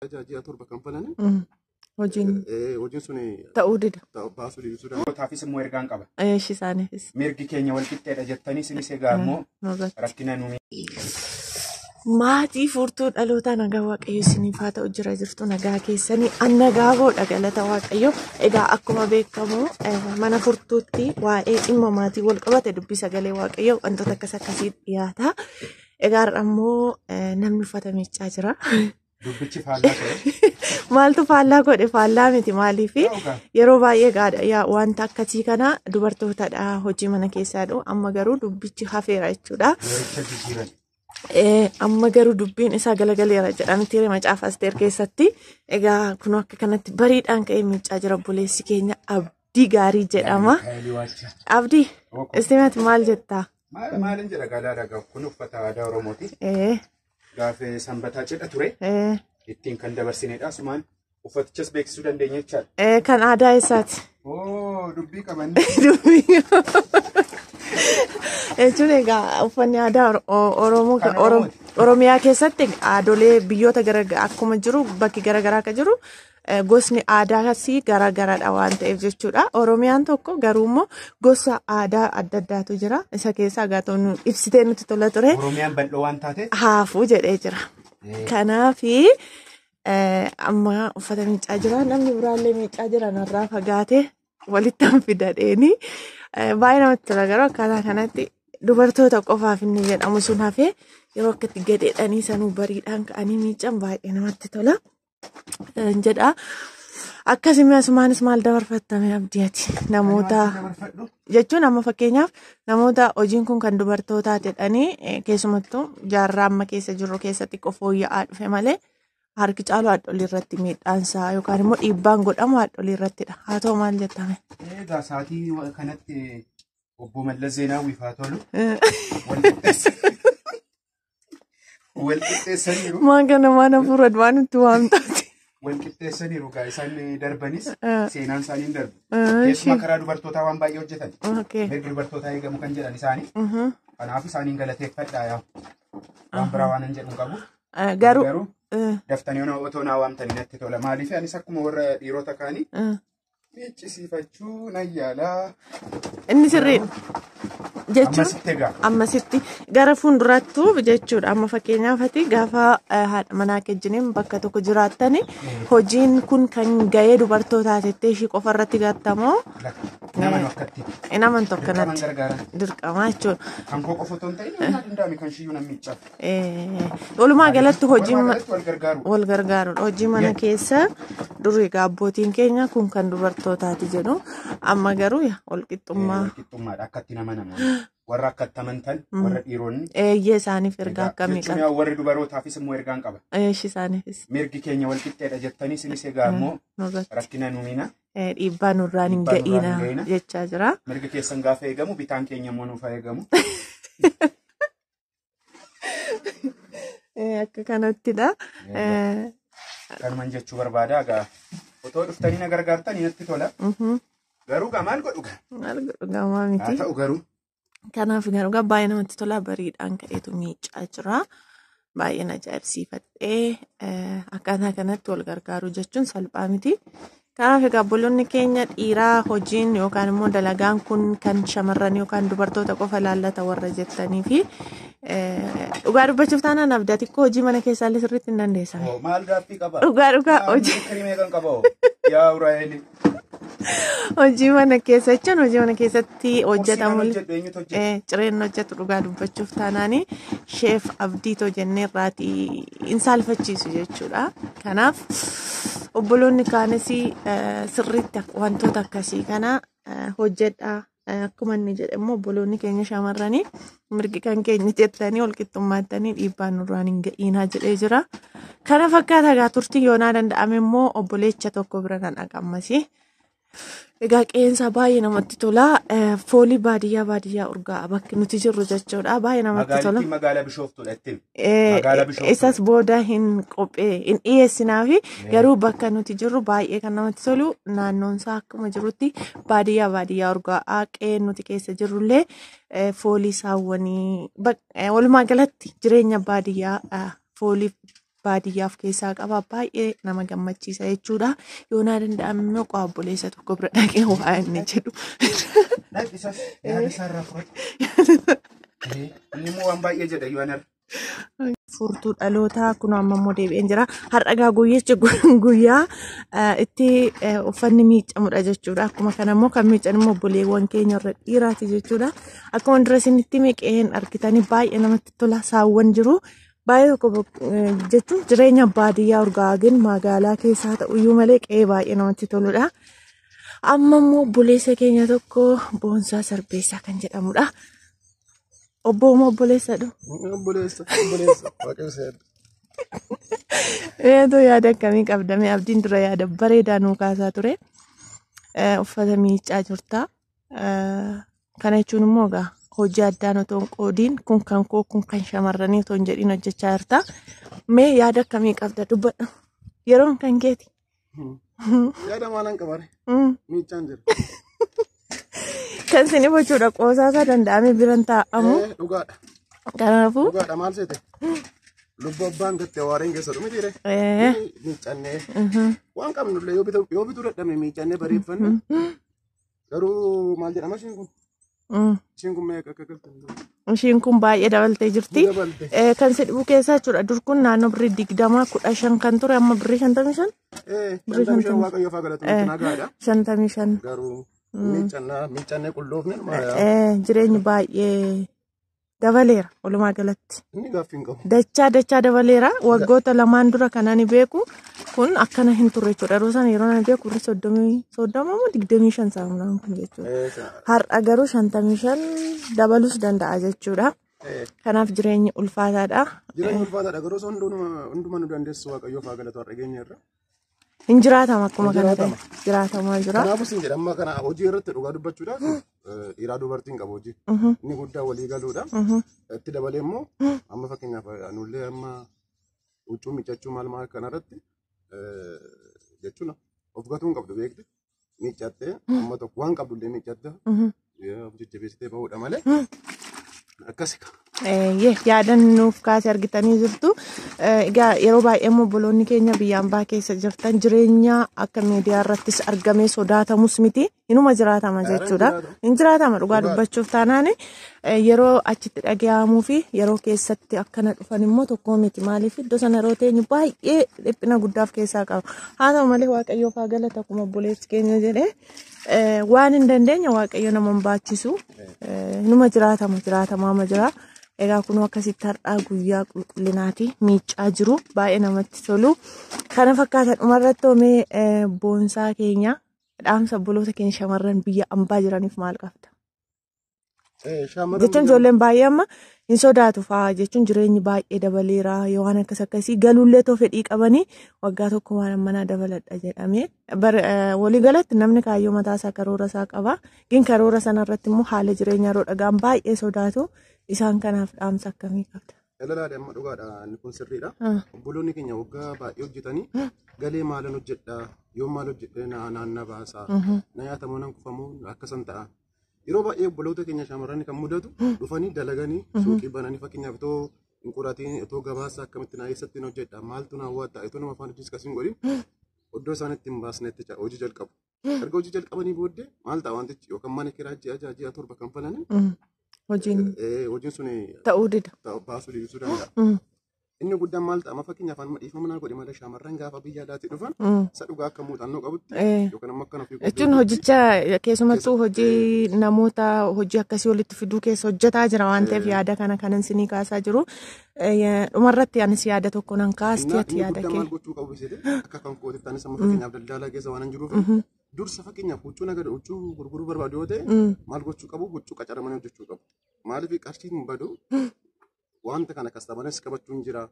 Ajajaa torba kan falani. Hojiin suni ta'uu dida. Baasuu dhiisuudha. Taafis immoo ergaan qaba. Eeshi isaaniifis. Mirgi keenya wal qixxeedha jettanii sinis egaa immoo rakkina nuumi. Maatii furtuu dhaloota nagaa waaqayyo isiniif haa ta'u jira jirtu nagaa keessanii annagaa boodha galata waaqayyo. Egaa akkuma beekamu mana furtuutti waa'ee dhimma maatii wal qabate dubbii sagalee waaqayyo wantoota akkasii dhiyaata. Egaa ammoo namni uffata miiccaa jira. Dubbichi faallaa ta'e. Maaltu faallaa godhe faallaa miti maaliif yeroo baay'ee gaadha wanta akkasii kana dubartootadha hojii mana keessaadhu amma garuu dubbichi hafeera jechuudha. Amma garuu dubbiin isaa galagaleera jedhamti macaafa Asteer keessatti. Egaa kun akka kanatti bariidhaan ka'ee miiccaa jira obboleessi keenya Abdii Gaarii jedhama. Abdii istimati maal jettaa? Maalin jedha galaadha kun uffata aadaa Oromooti. Gaafa sanbataa cidha ture. Ittiin kan dabarsinedha sumaan uffatichas beeksisuu dandeenya jechaadha. Kan aadaa eessaati? Dubbii qabanne. Jechuun egaa uffanni aadaa Oromiyaa keessatti aadolee biyyoota garaagaraa akkuma jiru bakki garaagaraa akka jiru gosni aadaa kasii garaagaraadha waan ta'eef jechuudha. Oromiyaan tokko garuu immoo gosa aadaa adda addaatu jira. Isa keessaa gaatoon ibsitee nuti tola ture. Oromiyaan bal'oo waan taateef haafuu jedhee jira. Kanaafi amma uffata miiccaa jira. Namni biraallee miiccaa jira narraa fagaatee walitti fidadheeni. Baay'ee namatti tola garuu akkaataa kanatti dubartoota qofaaf inni jedhamu sun hafee yeroo akkatti gadeedhanii sanuu bariidhaan ka'anii miiccan baay'ee namatti tola. Jedha akkasuma asumaanis maal dabarfattame abdiiti namoota jechuun amma fakkeenyaaf namoota hojiin kun kan dubartootaa jedhanii keessumattuu jaarraa amma keessa jirru keessatti qofooyya'aa dhufe malee harki caalu haadholii irratti miidhaansaa yookaan immoo dhiibbaan godhamu haadholii irrattidha. Haa ta'u maal jettame? Egaa sa'aatii kanatti obbo Mallas Zeenaawwiif haa tolu. Wal qixxeessaniiru. Maan kana waan hafuura waan itti waamtaati. Wal qixxeessaniiru gaa isaan darbanis seenaan isaanii darbu. Keessumaa karaa dubartootaa waan baay'ee hojjetan. Mirgi dubartootaa eegamu kan jedhan isaanii. Kanaaf isaaniin galateeffadhaa yaa. Waan biraa waan hin jedhu qabu. Garuu daftanii otoo naa waamtanii natti tola. Maaliif anis akkuma warra dhiirota kaanii miiccisiifachuu nan yaalaa. Inni sirriidha. Jechuun ammasitti gara fuuldurattuu jechuudha. Amma fakkeenyaaf gaafa haadha manaa kejjiniin bakka tokko jiraattani hojiin kun kan gahee dubartootaa jettee ishii qofa irratti gattamoo naman tokkanatti dirqamaa jechuudha. Kan koo qofa otoo hin ta'in danda'ame kan shiyyuu nan miiccaaf. Walumaa galatti hojiin wal gargaarudha. Hojii mana keessa durii abbootiin keenya kun kan dubartootaati jedhu amma garuu walqixxummaa. Walqixxummaadha akkatti nama namoonni. Warra akkatti amantan warra dhiironni. Eeyyee isaaniif ergaa akkamii qaba? Jechuun warri dubarootaafis immoo ergaan qaba. Eeshi isaaniifis. Mirgi keenya wal qixxeedha jettanii sinis egaa immoo rakkina nuumina. Dhiibbaa nurraan hin ga'iina jechaa jira. Mirgi keessan gaafa eegamu bitaan keenya immoo nuuf eegamu. Akka kanattidha. Kanuman jechuu barbaada egaa otoo dhuftanii na gargaartanii natti tola. Garuu gaa maal godhu gaa? Maal godhu gaa maa miti? Haa ta'u garuu. Kanaaf garuu gaa baay'ee namatti tola bariidhaan ka'eetu miiccaa jira. Baay'ee na ajaa'ibsiifadhee akkaataa kanatti wal gargaaru jechuun salphaa miti. Kanaaf egaa obboloonni keenya dhiiraa hojiin yookaan immoo dalagaan kun kan shamarran yookaan dubartoota qofa laallata warra jettanii fi dhugaa dubbachuuf taanaan abdii xiqqoo hojii mana keessaa illee sirriitti hin dandeessan. Maal gaaffii qaba? Dhugaa hojii. Kirimee kan qaba yaa Uraayeli. Hojii mana keessa jechuun hojii mana keessatti hojjetamu cireen hojjetu dhugaa dubbachuuf taanaani sheef abdiitoo jennee irraatii hin saalfachiisu jechuudha. Kanaaf obboloonni kaanis sirriitti wantoota akkasii kana hojjedhaa. Akkuma inni jedhe immoo obboloonni keenya shamarranii mirgi kan keenya jettanii walqixxummaattanii dhiibbaan nurraan hin ga'iinaa jedhee jira. Kana fakkaata egaa turtii yoonaa danda'ame immoo obboleecha tokko bira nan dhaqammasii. Egaa qeensa baay'ee namatti tola. Foolii baadiyyaa urgaa bakki nuti jirru jechuudha. Baay'ee namatti tola. Magaalaa Bishooftuudha ittiin. Isas booda hin dhiyeessinaafi garuu bakka nuti jirru baay'ee kan namatti tolu naannoon isaa akkuma jirutti baadiyyaa urgaa qeen nuti keessa jirrullee foolii saawwanii walumaa galatti jireenya baadiyyaa foolii baadiyyaaf keessaa qaba baay'ee nama gammachiisa jechuudha. Yoo naa danda'ame immoo qo'abboleessa tokko bira dhaqee waa inni jedhu. Furtuu dhalootaa kun ammoo deebi'een jira. Har'a guyyichi guyyaa itti uffanni miicamudha jechuudha. Akkuma kana immoo kan miican immoo obboleewwan keenya irra dhiiraati jechuudha. Akkuma dura isinitti miiqeen argitanii baay'ee namatti tola. Saawwan jiru. Baay'ee tokko jechuun jireenya baadiyyaa urgaa'in magaalaa keessaa ta'uyyuu malee qe'ee baay'ee namatti toludha. Amma immoo obboleessa keenya tokko Boonsaa Sarbeessaa kan jedhamudha. Obbo mo obboleessa dho. Obboleessa. Waaqayyo yaada. Eetu yaada akkamii qabdame abdiin dura yaada bareedaa nuu kaasaa ture. Uffata miicaa jirta. Kana jechuun immoo egaa hojii addaan otoo hin qoodiin kun kan koo kun kan shamarranii otoo hin jedhiin hojjechaa jirta. Mee yaada akkamii qabda dubbadhu. Yeroon kan keeti. Yaada maalaan qabare. Miicaan jira. Kan sini bocuudha qoosaa isaa danda'amee biran taa'amu. Dhugaadha. Kanaafuu. Dhugaadha maal seete? Lubbu abbaan gattee waareen keessa dhume dhiire. Miicannee. Waan qabnullee yoo bituu dadhabne miicannee bareeffanne. Garuu maal jedhama ishiin kun? Ishiin kun meeqa akka galtan? Ishiin kun baay'ee dabaltee jirti. Kan si dhibu keessaa jechuudha. Dur kun naannoo birrii 20 kan ture amma birrii 55. 55 waaqayyoo faa galatu nagaadha. 55. Garuu. Miicannee qulloofne. Jireenyi baay'ee dabaleera walumaa galatti. Inni gaaffii hin qabu. Dachaa dabaleera waggoota lamaan dura kan ani beeku kun akkana hin turre jechuudha. Yeroo sana yeroo ani beeku 30 moo 25 saamunaan kun jechuudha. Har'a garuu 55 dabalus danda'a jechuudha. Kanaaf jireenyi ulfaataadha. Jireenyi ulfaataadha garuu hunduma nu dandeessu waaqayyoo faa galatu har'a geenya irra. Injiraatama akkuma kana ta'e jiraatamaa jira. Kanaafuu sin jedhama kana hojii irratti dhugaa dubbachuudhaaf dhiiraa dubartiin qabu hojii. Inni guddaa walii galuudha. Itti dabalee immoo amma fakkeenyaaf nullee amma huccuu miiccachuu maal kanarratti jechuun of gatuu hin qabdu beekte miiccattee amma tokko waan qabdullee miiccatte jajjabeessitee bahuudha malee akkasi. Yaadan nuuf kaasee argitanii jirtu. Egaa yeroo baay'ee immoo obboloonni keenya biyya ambaa keessa jirtan jireenya akka miidiyaa irrattis argamee sodaatamus miti. Inuma jiraatama jechuudha. Hin jiraatama dhugaa dubbachuuf taanaan yeroo achitti dhaga'amuu fi yeroo keessatti akkana dhufan immoo tokko miti. Maaliif iddoo sana yeroo teenyu baay'ee dhiphina guddaaf keessaa qaba. Haa ta'u malee waaqayyoo faa galata akkuma obboleessi keenya jedhee waan hin dandeenye waaqayyo nama hin baachisu. Inuma jiraatamaa jira. Egaa kun akkasitti har'aa guyyaa qulqullinaati miicaa jiru baay'ee namatti tolu. Kana fakkaatan dhumarratti oomee Boonsaa keenya dhaamsa obboloota keenya shamarran biyya ambaa jiraniif maal qabda? Jechuun ijoolleen baay'ee amma hin sodaatu fa'aa jechuun jireenyi baay'ee dabaleera yoo waan akkasii galuullee too fedhii qabanii waggaa tokko waan manaa dabaladha jedhamee walii galatti namni kaayyoo mataasaa karoora isaa qaba. Gin karoora sanarratti immoo haala jireenyaa yeroo dhagaan baay'ee sodaatu. Isaan kanaaf dhaamsa akkamii qabda? Daldalaadha amma dhugaadha inni kun sirriidha. Obboloonni keenya waggaa baay'ee hojjetanii galee maalan hojjedha yoo maal hojjedhee naanna baasaa na nyaatamoo nan kufamoo akkasan ta'a. Yeroo baay'ee obboloota keenya shamarran kan mudatu dhufanii dalaganii suuqii bananii fakkeenyaaf itoo hin qoratiin itoo gabaasa akkamitti naa eessatti hojjedha maaltu naa hawwaata itoo nama afaan hojii akkasiin godhin iddoo isaan itti hin baasnetti hojii jalqabu. Erga hojii jalqabanii booddee maal ta'a wantichi yookaan mana kiraa ji'a torba kan falanii hojiin sun ta'uu dida. Baasuu dhiisuu danda'a. Inni guddaan maal ta'a fakkeenyaaf dhiifama naa godhe malee shamarran gaafa biyya alaatii dhufan isa dhugaa akka muuxannoo qabutti yookaan amma akka ofii jechuun hojicha keessumattuu hojii namoota hojii akkasii walitti fiduu keessa hojjetaa jira waan ta'eef yaada kana kanan sinii kaasaa jiru. Dhumarratti anis yaada tokko nan kaasti ati yaada kee. Maal gochuu qabu bisee akka kan kootitti anis amma fakkeenyaaf daldalaa keessa waan jiruuf dursa fakkeenyaaf huccuu nagada huccuu gurguruu barbaadu yoo ta'e maal gochuu qabu huccuu qacaramanii hojjechuu qabu. Maaliif qarshiin badu wanta kana kastamanis qabachuun jira.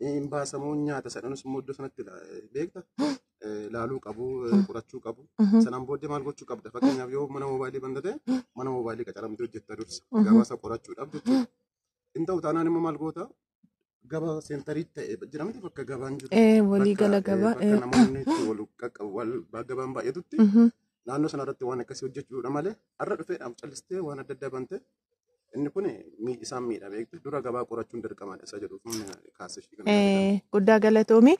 Hin baasamoo nyaata sadhanus immoo iddoo sanatti beekta laaluu qabu qorachuu qabu. Sanaan booddee maal gochuu qabda fakkeenyaaf yoo mana moobaayilii bantate mana moobaayilii qacaramtee hojjetta dursa gabaasa qorachuudhaaf jechuudha. Hin ta'u taanaan immoo maal goota gaba seentariitti ta'e jedhamti bakka gabaan jiru. Walii gala gabaa. Bakka namoonni wal qaqqabu gabaan baay'atutti naannoo sanarratti waan akkasii hojjechuudha malee har'a dhufeedhaaf callistee waan adda addaa bante Inni kun isaan miidha beektu dura gabaa qorachuun dirqamadha isa jedhuuf kaasishii kan guddaa galatoomi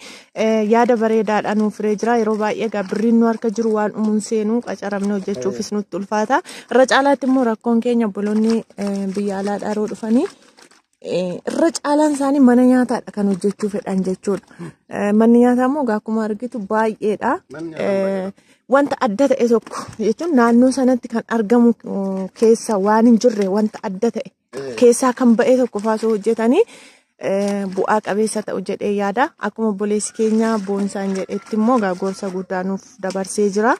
yaada bareedaadhaan nuuf firee jira yeroo baay'ee birriin nu harka jiru waan umuun seenuu qacaramne hojjechuufis nutti ulfaata irra caalaatti immoo rakkoon keenya obboloonni biyya alaa dharoo dhufanii irra caalaan isaanii mana nyaataadha kan hojjechuu fedhan jechuudha manni nyaataa immoo akkuma argitu baay'eedha wanta adda ta'e tokko jechuun naannoo sanatti kan argamu keessa waan hin jirre wanta adda ta'e keessaa kan ba'e tokko faasoo hojjetanii bu'aa qabeessa ta'u jedhee yaada akkuma obboleessi keenya boonsaan jedhetti immoo gorsa guddaa nuuf dabarsee jira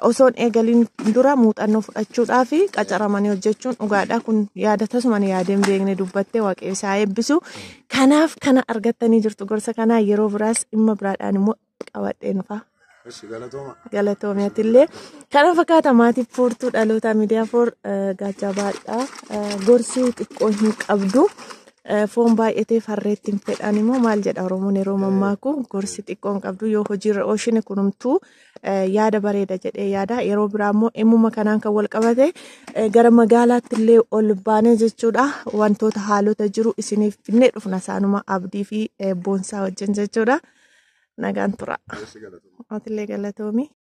osoon eegaliin dura muuxannoo fudhachuudhaa fi qacaramanii hojjechuun dhugaadha kun yaada tasuma yaadeen beekne dubbattee waaqessaa eebbisu kanaaf kana argattanii jirtu gorsa kanaa yeroo biraas dhimma biraadhaan immoo qabadhee nufa. Galatoomiyatillee kana fakkaata maatiif furtuu dhaloota miidiyaa for gaajabaadha gorsi xiqqoo hin qabdu foon baay'atee farreetti hin fedhan immoo maal jedha oromoon yeroo mammaaku gorsi xiqqoo hin qabdu yoo hojiirra oolchine kunumtuu yaada bareeda jedhee yaada yeroo biraa immoo emmuma kanaan kan wal qabate gara magaalaatti illee ol baanee jechuudha wantoota haalota jiru isiniif finnee dhufna isaanuma abdii fi boonsaa wajjin jechuudha nagaan tura. Atilee galatoomi.